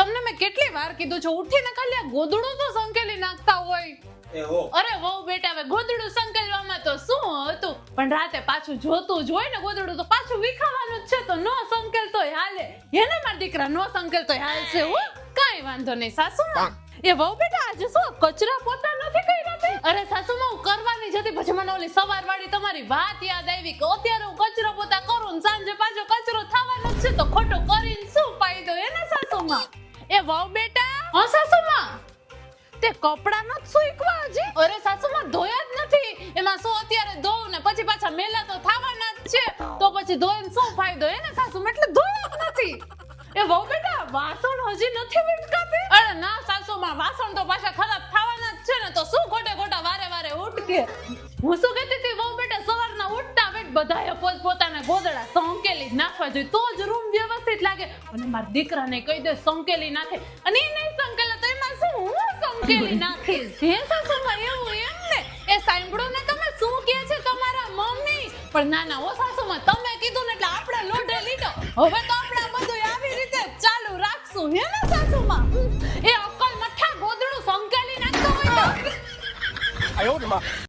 તમને મેં કેટલી વાર કીધું છે ઉઠીને ખાલી આ ગોદડું તો સંકેલી નાખતા હોય. અરે વહુ બેટા હવે ગોદડું સંકેલવામાં તો શું હતું, પણ રાતે પાછું જોતું જ હોય ને ગોદડું તો પાછું વિખાવાનું જ છે, તો નો સંકેલતોય હાલે. એને મારા દીકરા નો સંકેલતોય હાલશે. હો કાઈ વાંધો નહીં સાસુમાં. એ વહુ બેટા આજે શું કચરા પોતા નથી કર્યા તે? અરે સાસુમાં હું કરવાની જ હતી, પછી મને ઓલી સવારવાળી તમારી વાત યાદ આવી કે અત્યારે હું કચરા પોતા કરું ને સાંજે પાછો કચરો થવાનો જ છે, તો ખોટો કરીને શું ફાયદો એને સાસુમાં. એ વહુ બેટા. હા સાસુમાં. તે કપડા ન સુકવા હજી? અરે સાસુમાં ધોયા જ નથી, એમાં શું અત્યારે ધોઉં ને પછી પાછા મેલા તો થવાના જ છે, તો પછી ધોઈને શું ફાયદો એને સાસુમાં, એટલે ધોયા જ નથી. એ વહુ બેટા વાસણ હજી નથી ઉટકાતે? અરે ના સાસુમાં, વાસણ તો પાછા ખરાબ થવાના જ છે ને, તો શું ખોટે ખોટા વારે વારે ઉટકે. હું શું કહેતી હતી વહુ બેટા, સવારના ઉઠતા વેટ બધાએ પોતાના ગોદડા સંકેલી નાખવા જોઈએ, તો જ રૂમ વ્યવસ્થિત લાગે. અને મારા દીકરાને કહી દે સંકેલી નાખે, અને એ નહીં સંકેલે તો એમાં શું હું સંકેલી નાખીશ. હે સાસુમાં એવું એમ ને? એ સાંભળો ને તમે શું કહે છે તમારા મમ્મી. પણ ના ના ઓ સાસુમાં, તમે કીધું ને એટલે આપણે લોઢે લીધો, હવે તો આપણે બધું આવી રીતે ચાલુ રાખશું. હે ને સાસુમાં? એ અક્કલ મઠ્ઠા ગોદડું સંકેલી નાખતો હોય તો